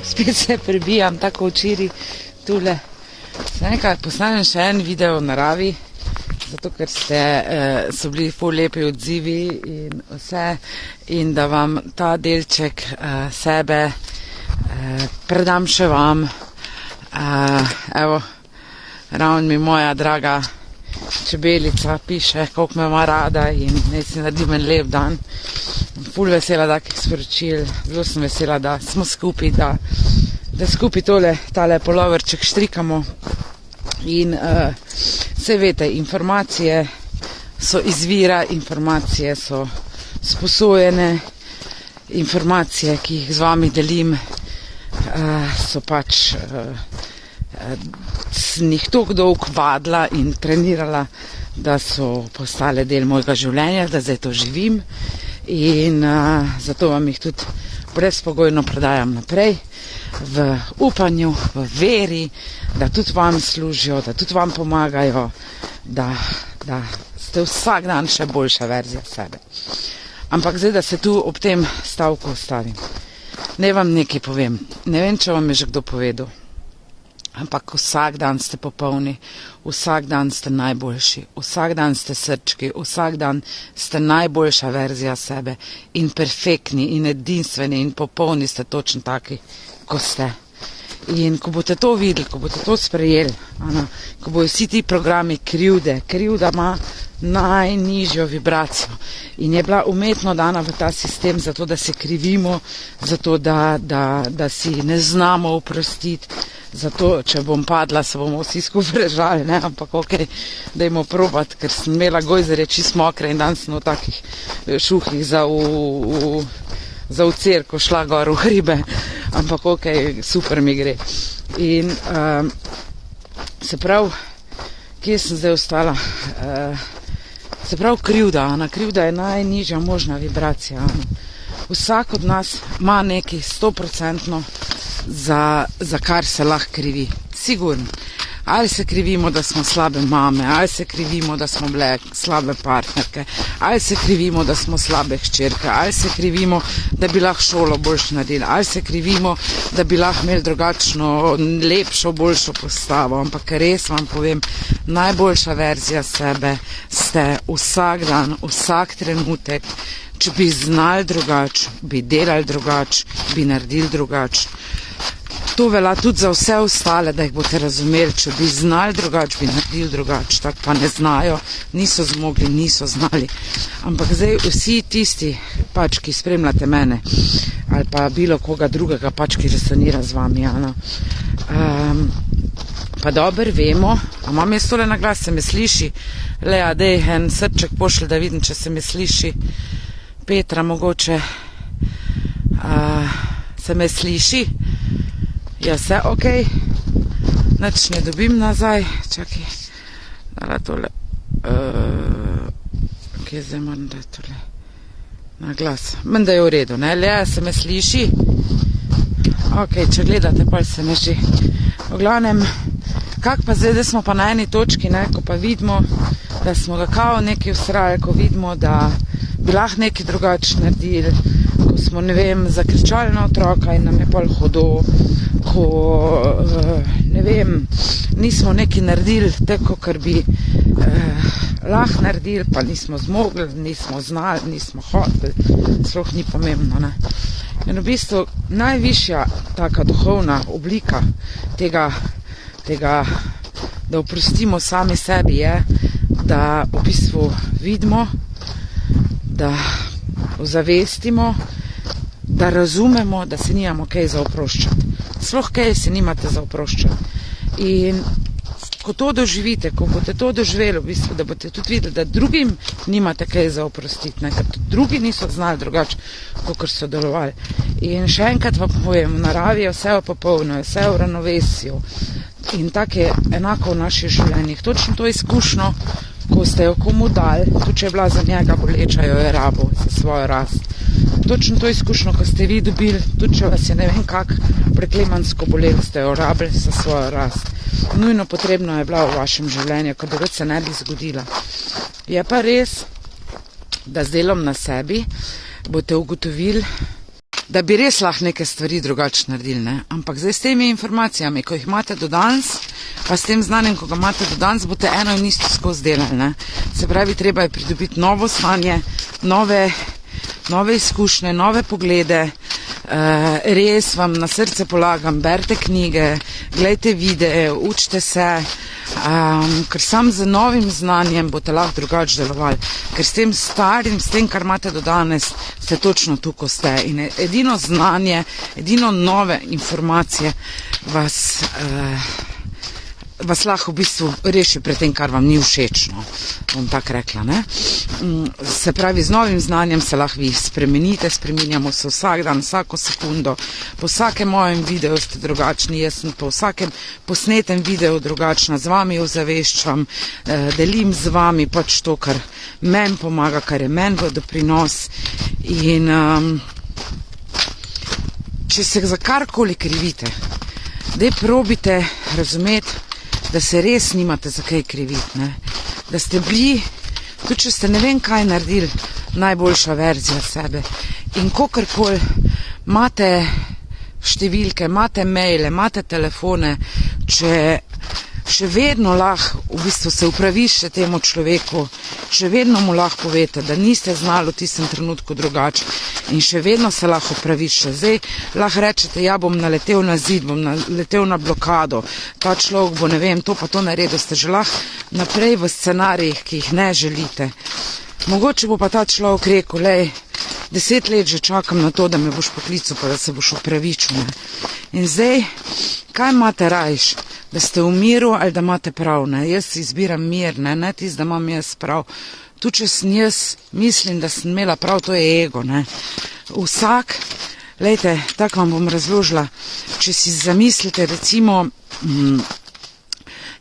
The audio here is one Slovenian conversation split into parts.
spet se prebijam, tako včeraj tule. Nekaj posnanem še en video v naravi, zato ker so bili ful lepi odzivi in vse, in da vam ta delček sebe predam še vam. Evo, ravno mi moja draga čebelica piše, koliko me ima rada in naj si naredim en lep dan. Ful vesela takih sporočil, zelo sem vesela, da smo skupaj, da skupaj tale poloverček štrikamo. In saj veste, informacije so izvira, informacije so sposojene, informacije, ki jih z vami delim, so pač sem jih toliko dolgo vadila in trenirala, da so postale del mojega življenja, da zdaj to živim in zato vam jih tudi brezpogojno predajam naprej, v upanju, v veri, da tudi vam služijo, da tudi vam pomagajo, da ste vsak dan še boljša verzija sebe. Ampak zdaj, da se tu ob tem stavku ostavim. Naj vam nekaj povem. Ne vem, če vam je že kdo povedal, ampak vsak dan ste popolni, vsak dan ste najboljši, vsak dan ste srčki, vsak dan ste najboljša verzija sebe in perfektni in edinstveni in popolni ste točno taki, ko ste. In ko boste to videli, ko boste to sprejeli, ko bojo vsi ti programi krivda ima najnižjo vibracijo in je bila umetno dana v ta sistem zato, da se krivimo, zato, da si ne znamo oprostiti, zato, če bom padla, se bomo vsi skupaj režali, ne, ampak okej, dajmo probati, ker sem imela gojzerje čisto mokre in danes sem v takih šuhih za v cerko šla gor v hribe, ampak okej, super mi gre. In se pravi, kje sem zdaj ostala? Se pravi, krivda je najnižja možna vibracija. Vsak od nas ima nekaj 100% za kar se lahko krivi. Sigurno. Ali se krivimo, da smo slabe mame, ali se krivimo, da smo bile slabe partnerke, ali se krivimo, da smo slabe hčerke, ali se krivimo, da bi lahko šolo boljše naredili, ali se krivimo, da bi lahko imeli drugačno, lepšo, boljšo postavo. Ampak res vam povem, najboljša verzija sebe ste vsak dan, vsak trenutek. Če bi znali drugače, bi delali drugače, bi naredili drugače. To velja tudi za vse ostale, da jih boste razumeli. Če bi znali drugače, bi naredili drugače. Tako pa ne znajo, niso zmogli, niso znali. Ampak zdaj vsi tisti, pač, ki spremljate mene, ali pa bilo koga drugega, pač, ki resonira z vami, pa dobro vemo, a imam jaz tole na glas, se me sliši? Lea, dej en srček pošli, da vidim, če se me sliši. Petra, mogoče se me sliši? Ja, vse okej. Nič ne dobim nazaj. Čakaj. Dala tole. Kje zdaj moram dati tole? Na glas. Menda je v redu, ne? Lea, se me sliši? Okej, če gledate, pa se me že. V glavnem, kak pa zdaj, da smo pa na eni točki, ne? Ko pa vidimo, da smo ga kao nekaj usrali, ko vidimo, da bi lahko nekaj drugače naredili, ko smo, ne vem, zakričali na otroka in nam je pol hodo, ko, ne vem, nismo nekaj naredili, tako, kar bi lahko naredili, pa nismo zmogli, nismo znali, nismo hoteli, sploh ni pomembno, ne. In v bistvu najvišja taka duhovna oblika tega, da oprostimo sami sebi je, da v bistvu vidimo, da ozavestimo, da razumemo, da se nimamo kaj za oproščati. Sploh kaj se nimate za oproščati. In ko to doživite, ko boste to doživeli, v bistvu, da boste tudi videli, da drugim nimate kaj za oprostiti, ne? Ker tudi drugi niso znali drugače, kakor so delovali. In še enkrat vam povem, v naravi je vse popolno, vse v ravnovesju. In tako je enako v naših življenjih. Točno to izkušnjo, ko ste jo komu dali, tudi če je bila za njega boleča, jo je rabo za svojo rast. Točno to izkušnjo, ko ste vi dobili, tudi če vas je ne vem kak preklemansko bolelo, ste jo rabili za svojo rast. Nujno potrebno je bila v vašem življenju, ko drugače se ne bi zgodila. Je pa res, da z delom na sebi boste ugotovili, da bi res lahko neke stvari drugače naredili, ne? Ampak zdaj s temi informacijami, ko jih imate do danes, pa s tem znanjem, ko ga imate do danes, boste eno in isto skozi delali, ne? Se pravi, treba je pridobiti novo znanje, nove izkušnje, nove poglede. Res vam na srce polagam, berite knjige, gledajte videe, učite se, ker sam z novim znanjem boste lahko drugače delovali, ker s tem starim, s tem, kar imate do danes, ste točno tu, ko ste, in edino znanje, edino nove informacije vas lahko v bistvu reši pred tem, kar vam ni všečno, bom tako rekla, ne? Se pravi, z novim znanjem se lahko vi spremenite, spreminjamo se vsak dan, vsako sekundo, po vsakem mojem videu ste drugačni, jaz sem po vsakem posnetem videu drugačna, z vami ozaveščam, delim z vami pač to, kar meni pomaga, kar je meni v doprinos, in če se za karkoli krivite, daj probite razumeti, da se res nimate za kaj kriviti, ne? Da ste bili, tudi če ste ne vem kaj naredili, najboljša verzija sebe. In kakorkoli imate številke, imate maile, imate telefone, če še vedno lahko v bistvu se upravišite temu človeku, še vedno mu lahko povete, da niste znali v tistem trenutku drugače in še vedno se lahko upravišite. Zdaj lahko rečete, ja, bom naletel na zid, bom naletel na blokado, ta človek bo, ne vem, to pa to naredil, ste že lahko naprej v scenarijih, ki jih ne želite. Mogoče bo pa ta človek rekel, lej, 10 let že čakam na to, da me boš poklical, pa da se boš upravičil, ne. In zdaj, kaj imate rajš? Da ste v miru ali da imate prav, ne? Jaz izbiram mir, ne tisto, da imam jaz prav. Tu, če sem jaz mislim, da sem imela prav, to je ego, ne? Vsak, lejte, tako vam bom razložila, če si zamislite recimo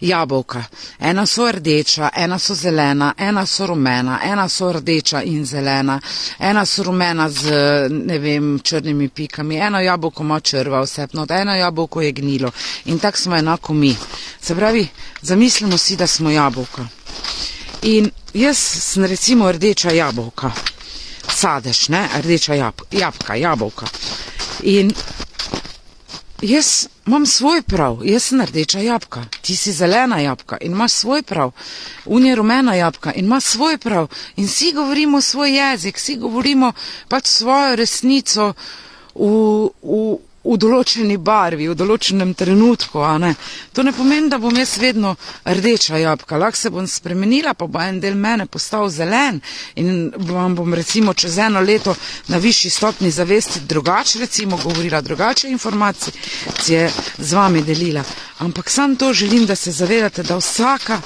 jabolka. Ena so rdeča, ena so zelena, ena so rumena, ena so rdeča in zelena, ena so rumena z, ne vem, črnimi pikami, eno jabolko ima črva vsepno, eno jabolko je gnilo in tako smo enako mi. Se pravi, zamislimo si, da smo jabolka. In jaz sem recimo rdeča jabolka, sadež, ne, rdeča jabolka. In jaz imam svoj prav, jaz sem rdeča jabolka, ti si zelena jabolka in imaš svoj prav, on je rumena jabolka in ima svoj prav in vsi govorimo svoj jezik, vsi govorimo pač svojo resnico v določeni barvi, v določenem trenutku, a ne. To ne pomeni, da bom jaz vedno rdeča jabolka, lahko se bom spremenila, pa bo en del mene postal zelen in vam bom recimo čez eno leto na višji stopni zavesti drugače recimo govorila, drugače informacije z vami delila. Ampak sam to želim, da se zavedate, da vsaka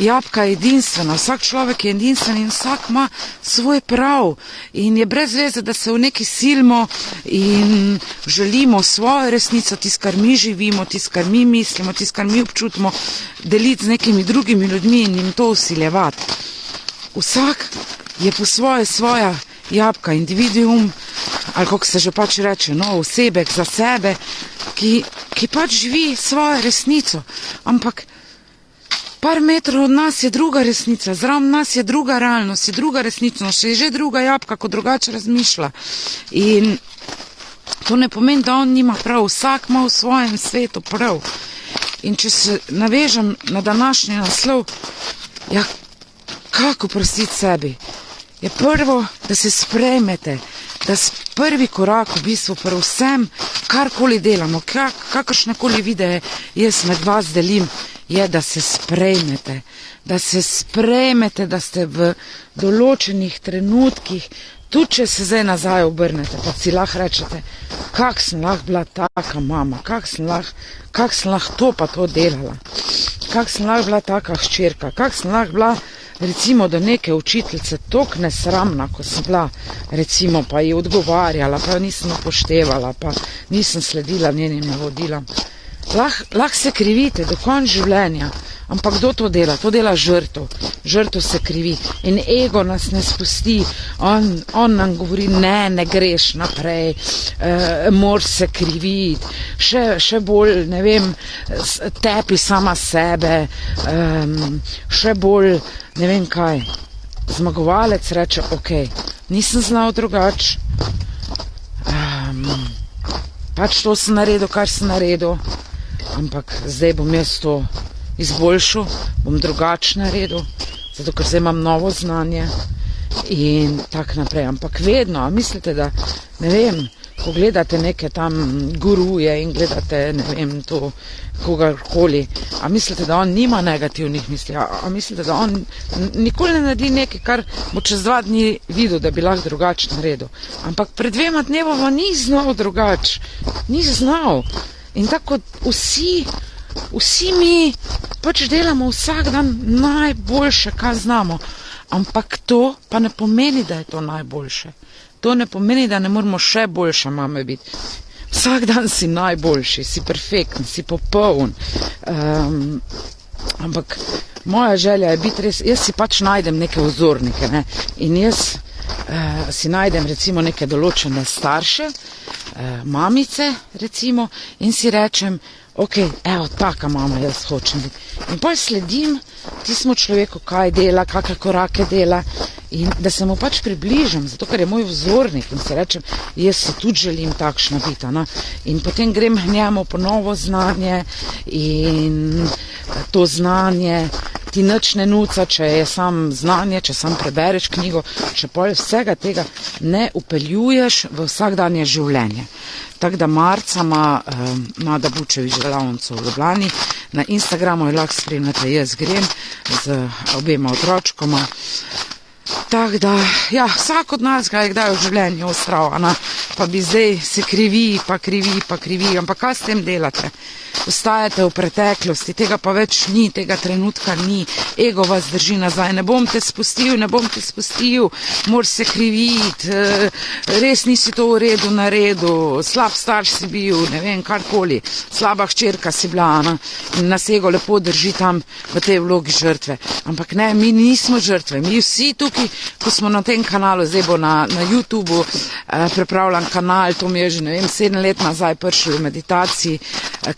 jabolka je edinstvena, vsak človek je edinstven in vsak ima svoj prav in je brez veze, da se v neki silimo in želimo svojo resnico, tisto, kar mi živimo, tisto, kar mi mislimo, tisto, kar mi občutimo, deliti z nekimi drugimi ljudmi in jim to vsiljevati. Vsak je po svoja jabolka, individuum, ali kako se že pač reče, no, osebek za sebe, ki pač živi svojo resnico, ampak par metrov od nas je druga resnica, zraven nas je druga realnost, je druga resničnost, je že druga jabolka, ko drugače razmišlja. In to ne pomeni, da on nima prav, vsak ima v svojem svetu prav. In če se navežem na današnji naslov, ja, kako prostiti sebi? Je prvo, da se sprejmete, da prvi korak v bistvu pri vsem, karkoli delamo, kakršnekoli videe jaz med vas delim, je, da se sprejmete, da ste v določenih trenutkih, tudi če se zdaj nazaj obrnete, pa si lahko rečete, kak sem lahko bila taka mama, kak sem lahko to pa to delala, kak sem lahko bila taka hčerka, kak sem lahko bila recimo do neke učiteljice toliko nesramna, ko sem bila, recimo, pa ji odgovarjala, pa jo nisem upoštevala, pa nisem sledila njenim navodilam. Lahko se krivite do konca življenja, ampak kdo to dela? To dela žrtev. Žrtev se krivi in ego nas ne spusti. On nam govori, ne greš naprej, moraš se kriviti, še bolj, ne vem, tepi sama sebe, še bolj, ne vem kaj. Zmagovalec reče, ok, nisem znal drugače, pač to sem naredil, kar sem naredil, ampak zdaj bom jaz to izboljšal, bom drugače naredil, zato ker zdaj imam novo znanje in tak naprej. Ampak vedno, a mislite, da, ne vem, ko gledate neke tam guruje in gledate, ne vem, to kogarkoli, a mislite, da on nima negativnih misli, a mislite, da on nikoli ne naredi nekaj, kar bo čez 2 dni videl, da bi lahko drugače naredil. Ampak pred 2 dnevoma ni znal drugače, ni znal. In tako vsi mi pač delamo vsak dan najboljše, kar znamo. Ampak to pa ne pomeni, da je to najboljše. To ne pomeni, da ne moramo še boljše mame biti. Vsak dan si najboljši, si perfekten, si popoln. Ampak moja želja je biti res, jaz si pač najdem neke vzornike, ne? In jaz si najdem recimo neke določene starše, mamice recimo, in si rečem, ok, evo, taka mama jaz hočem biti. In potem sledim tistemu človeku, kaj dela, kakve korake dela, in da se mu pač približam, zato ker je moj vzornik in si rečem, jaz se tudi želim takšna biti. In potem grem njemu po novo znanje in to znanje ti nič ne nuca, če je sam znanje, če sam prebereš knjigo, če pol vsega tega ne upeljuješ v vsakdanje življenje. Tako da marca ima Nada Bučevič delavnico v Ljubljani, na Instagramu jo lahko spremljate, jaz grem z obema otročkoma. Tako da, ja, vsak od nas ga je kdaj v življenju ostral, pa bi zdaj se krivi, ampak kaj s tem delate? Ostajate v preteklosti, tega pa več ni, tega trenutka ni, ego vas drži nazaj, ne bom te spustil, moraš se kriviti, res nisi to v redu naredil, slab starš si bil, ne vem, karkoli, slaba hčerka si bila, in nas ego lepo drži tam v tej vlogi žrtve. Ampak ne, mi nismo žrtve, mi vsi tukaj, ko smo na tem kanalu, zdaj bo na YouTubeu pripravljan kanal, to mi je že, ne vem, 7 let nazaj prišel v meditaciji,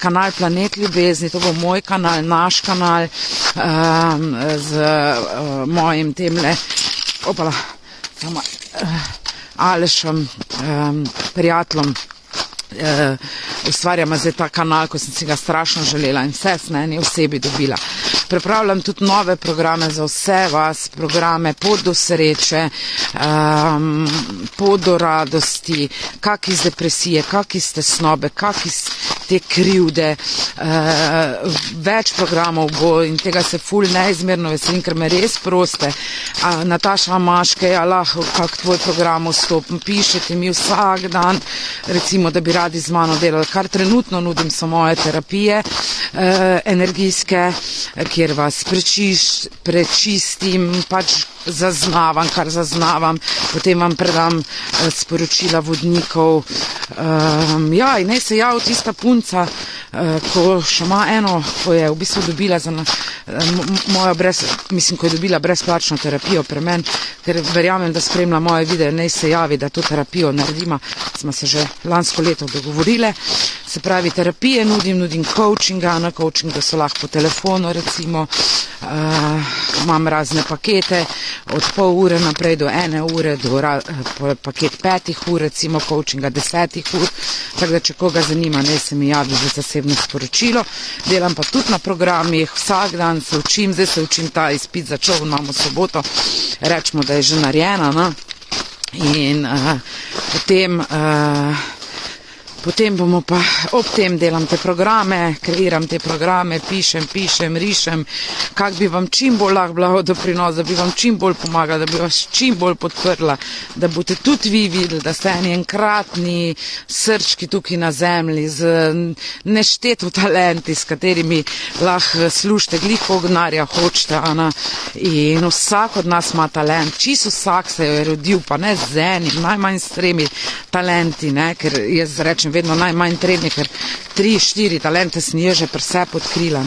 kanal Planet ljubezni, to bo moj kanal, naš kanal, z mojim temle, Alešem, prijateljem, ustvarjamo zdaj ta kanal, ko sem si ga strašno želela in vse sem na eni osebi dobila. Pripravljam tudi nove programe za vse vas, programe pot do sreče, pot do radosti, kak iz depresije, kak iz tesnobe, kak iz te krivde, več programov bo in tega se ful neizmerno veselim, ker me res proste. Nataša Maške, ja lahko kak tvoj program vstopim, pišete mi vsak dan, recimo, da bi radi z mano delali, kar trenutno nudim so moje terapije energijske, kjer vas prečistim, pač zaznavam, kar zaznavam, potem vam predam sporočila vodnikov. Ja, in naj se javi tista punca, ko še ima eno, ko je v bistvu dobila ko je dobila brezplačno terapijo pri meni, ker verjamem, da spremlja moje videe, naj se javi, da to terapijo naredimo, smo se že lansko leto dogovorile. Se pravi, terapije nudim coachinga, na coachingu so lahko po telefonu recimo, imam razne pakete, od pol ure naprej do 1 ure, do paket 5 ur, recimo coachinga 10 ur, tako da če koga zanima, ne se mi javi za zasebno sporočilo. Delam pa tudi na programih, vsak dan se učim, zdaj se učim ta izpit za čovn, imamo soboto, rečemo, da je že narejena, in potem bomo pa, ob tem delam te programe, kreiram te programe, pišem, rišem, kak bi vam čim bolj lahko bila doprinos, da bi vam čim bolj pomagala, da bi vas čim bolj podprla, da boste tudi vi videli, da ste eni enkratni srčki tukaj na zemlji, z nešteto talenti, s katerimi lahko služite, glih ognarja hočete, in vsak od nas ima talent, čisto vsak se je rodil, pa ne z enim, najmanj s 3 talenti, ne, ker jaz rečem, vedno najmanj 3, ker 3-4 talente sem je že pri sebi odkrila.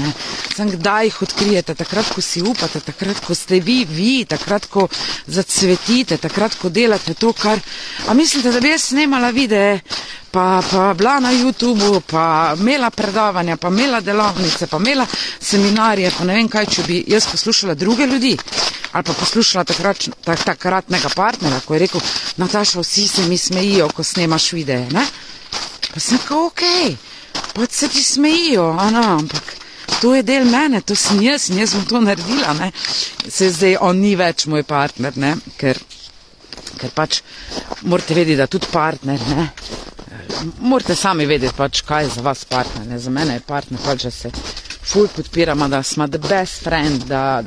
Sem kdaj jih odkrijete? Takrat, ko si upate, takrat, ko ste vi, takrat, ko zacvetite, takrat, ko delate to, kar... A mislite, da bi jaz snemala videe, pa bila na YouTubeu, pa imela predavanja, pa imela delavnice, pa imela seminarje, pa ne vem kaj, če bi jaz poslušala druge ljudi, ali pa poslušala takratnega partnera, ko je rekel, Nataša, vsi se mi smejijo, ko snemaš videe, ne? Pa sem rekel, okej, pa se ti smejijo, ampak to je del mene, to sem jaz in jaz bom to naredila, ne. Se zdaj on ni več moj partner, ne, ker pač morate vedeti, da tudi partner, ne, morate sami vedeti pač, kaj je za vas partner, ne, za mene je partner pač, da se ful podpiramo, da smo the best friend, da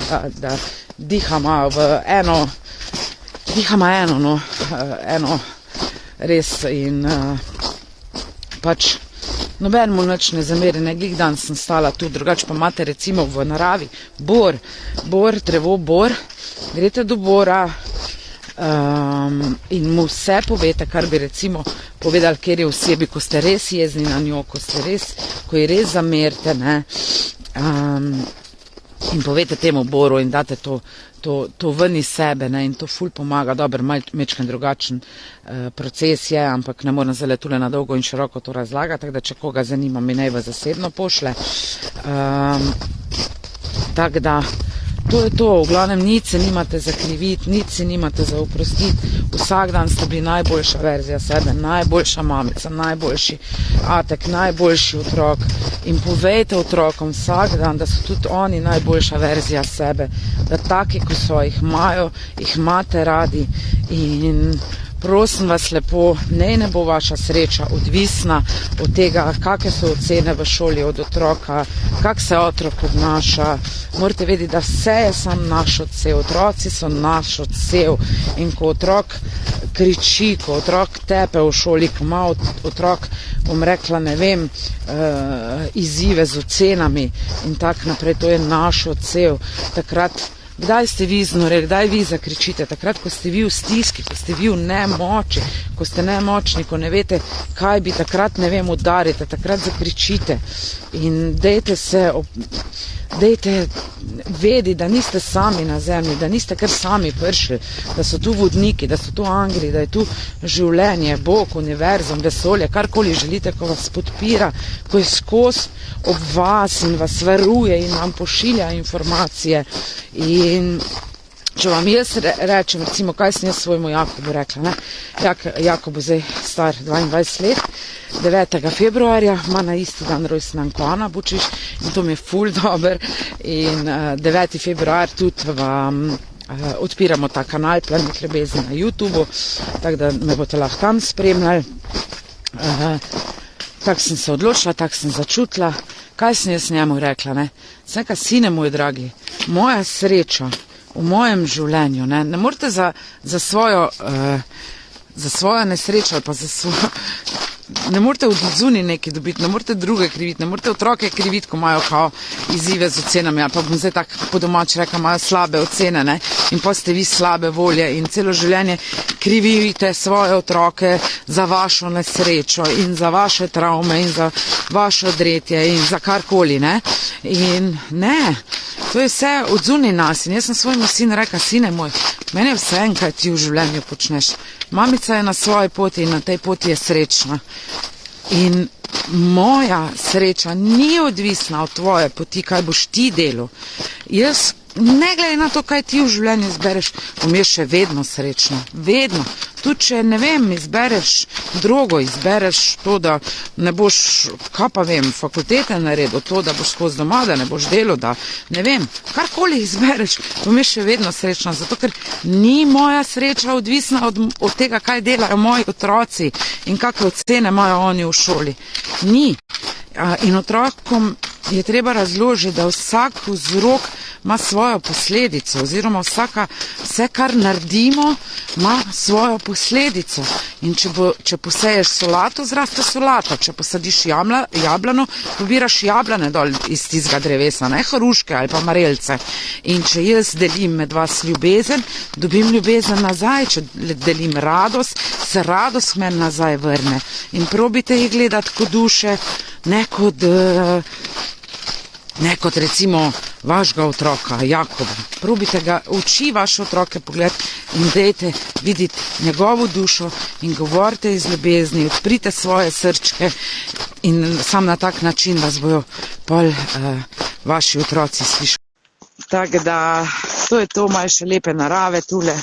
dihamo v eno, eno res in pač noben mu nič ne zameri, ne, glih dan sem stala tu, drugače pa imate recimo v naravi bor, drevo bor, greste do bora in mu vse povete, kar bi recimo povedali kjer je osebi, ko ste res jezni na njo, ko ji res zamerite, ne, in povete temu boru in date to ven iz sebe, ne, in to ful pomaga, dober, mečken drugačen proces je, ampak ne moram zdaj tule na dolgo in široko to razlagati, tako da če koga zanima, mi naj v zasebno pošle. Tako da, to je to, v glavnem nič se nimate za kriviti, nič se nimate za oprostiti, vsak dan ste bili najboljša verzija sebe, najboljša mamica, najboljši atek, najboljši otrok in povejte otrokom vsak dan, da so tudi oni najboljša verzija sebe, da taki, ko so, jih imate radi in prosim vas lepo, ne bo vaša sreča odvisna od tega, kakšne so ocene v šoli od otroka, kak se otrok obnaša. Morate vedeti, da vse je sam naš odsev, otroci so naš odsev in ko otrok kriči, ko otrok tepe v šoli, ko ima otrok, bom rekla, ne vem, izzive z ocenami in tak naprej, to je naš odsev. Takrat kdaj ste vi znoreli, kdaj vi zakričite, takrat, ko ste vi v stiski, ko ste vi v nemoči, ko ste nemočni, ko ne veste, kaj bi takrat, ne vem, udarite, takrat zakričite in dejte vedeti, da niste sami na zemlji, da niste kar sami prišli, da so tu vodniki, da so tu angeli, da je tu življenje, Bog, univerzum, vesolje, karkoli želite, ko vas podpira, ko je skozi ob vas in vas varuje in vam pošilja informacije. In če vam jaz rečem, recimo, kaj sem jaz svojemu Jakobu rekla, ne? Jakob je zdaj star 22 let, 9. februarja ima na isti dan rojstni dan, ko Ana Bučiš, in to mi je ful dober in 9. februar tudi vam odpiramo ta kanal Planet ljubezni na YouTubeu, tako da me boste lahko tam spremljali. Tako sem se odločila, tako sem začutila, kaj sem jaz njemu rekla, ne? Sem rekla, sine moj dragi, moja sreča v mojem življenju, ne morete za svojo nesrečo ali pa za svojo, ne morete od zunaj nekaj dobiti, ne morete druge kriviti, ne morete otroke kriviti, ko imajo kao izzive z ocenami, ali pa bom zdaj tako po domač rekla, imajo slabe ocene, ne, in pa ste vi slabe volje in celo življenje krivite svoje otroke za vašo nesrečo in za vaše travme in za vaše odretje in za karkoli, ne, in ne, to je vse od zunaj nas in jaz sem svojemu sinu rekla, sine moj, meni je vse en, kaj ti v življenju počneš. Mamica je na svoji poti in na tej poti je srečna. In moja sreča ni odvisna od tvoje poti, kaj boš ti delal. Jaz, ne glede na to, kaj ti v življenju izbereš, bom jaz še vedno srečna. Vedno. Tudi če, ne vem, izbereš drogo, izbereš to, da ne boš, kaj pa vem, fakultete naredil, to, da boš skozi doma, da ne boš delal, da ne vem, karkoli izbereš, bom jaz še vedno srečna, zato ker ni moja sreča odvisna od tega, kaj delajo moji otroci in kakve ocene imajo oni v šoli. Ni. In otrokom je treba razložiti, da vsak vzrok ima svojo posledico, oziroma vse, kar naredimo, ima svojo posledico. In če poseješ solato, zraste solata, če posadiš jablano, pobiraš jablane dol iz tistega drevesa, ne hruške ali pa marelce. In če jaz delim med vas ljubezen, dobim ljubezen nazaj, če delim radost, se radost meni nazaj vrne. In probite jih gledati kot duše, ne kot recimo vašega otroka, Jakoba. Probite ga, uči vaše otroke pogledati in dejte videti njegovo dušo in govorite iz ljubezni, odprite svoje srčke in sam na tak način vas bojo pol vaši otroci slišali. Tako da, to je to, imajo še lepe narave tule.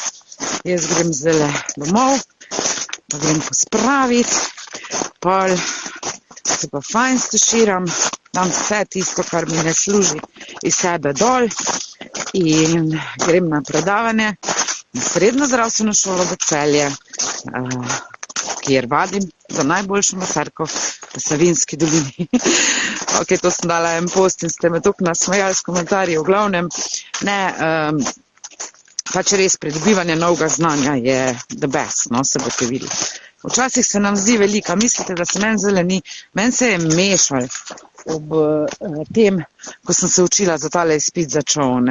Jaz grem zdaj domov, pa grem pospraviti, pol se pa fajn stuširam, dam vse tisto, kar mi ne služi iz sebe dol in grem na predavanje na Srednjo zdravstveno šolo v Celje, kjer vadim za najboljšo masarko v Savinjski dolini. Ok, to sem dala en post in ste me toliko nasmejali s komentarji, v glavnem, ne, pač res pridobivanje novega znanja je the best, no, se boste videli. Včasih se nam zdi velika, mislite, da se meni zeleni, meni se je mešal ob tem, ko sem se učila za tale izpit za čovn.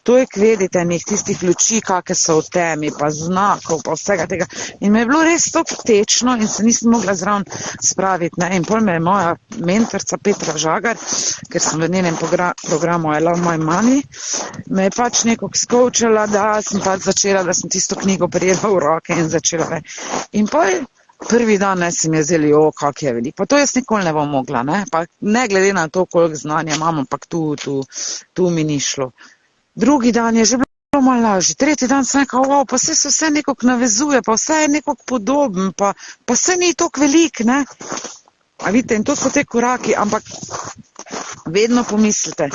To je vedite, tistih luči, kakve so v temi, pa znakov, pa vsega tega. In me je bilo res tako tečno in se nisem mogla zraven spraviti. Ne? In pol me je moja mentorca Petra Žagar, ker sem v njenem programu I Love My Money, me je pač nekako skoučala, da sem pač začela, da sem tisto knjigo prijela v roke in začela. In pol prvi dan se mi je zdeli, kak je veliko. Pa to jaz nikoli ne bom mogla, ne? Pa ne glede na to, koliko znanja imam, ampak tu mi ni šlo. Drugi dan je že bilo malo lažje, tretji dan sem nekako, pa se vse nekako navezuje, pa vse je nekako podoben, pa vse ni toliko velik, ne? A vidite, in to so te koraki, ampak vedno pomislite,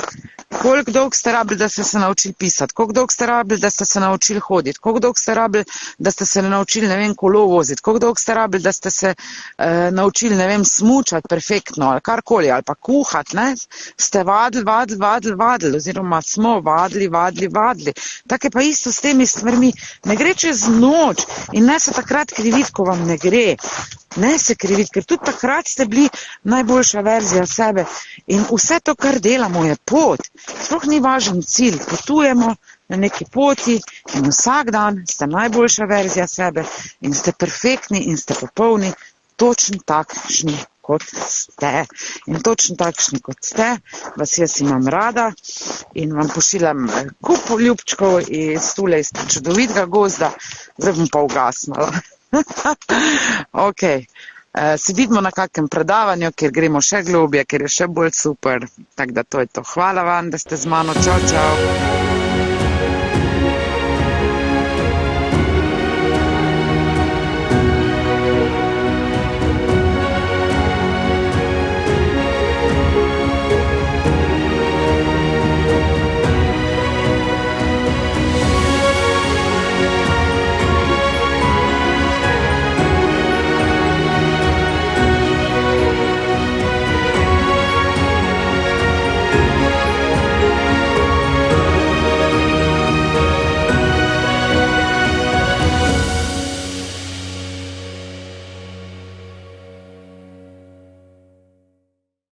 koliko dolgo ste rabili, da ste se naučili pisati, koliko dolgo ste rabili, da ste se naučili hoditi, koliko dolgo ste rabili, da ste se naučili, ne vem, kolo voziti, koliko dolgo ste rabili, da ste se naučili, ne vem, smučati perfektno ali karkoli, ali pa kuhati, ne, ste vadili, oziroma smo vadili. Tako je pa isto s temi stvarmi, ne gre čez noč in ne se takrat kriviti, ko vam ne gre. Ne se kriviti, ker tudi takrat ste bili najboljša verzija sebe in vse to, kar delamo, je pot. Sploh ni važen cilj, potujemo na neki poti in vsak dan ste najboljša verzija sebe in ste perfektni in ste popolni, točno takšni, kot ste. In točno takšni, kot ste, vas jaz imam rada in vam pošiljam kup ljubčkov iz čudovitega gozda, zdaj bom pa ugasnala. Ok, se vidimo na kakem predavanju, kjer gremo še globje, kjer je še bolj super, tako da to je to. Hvala vam, da ste z mano, čau.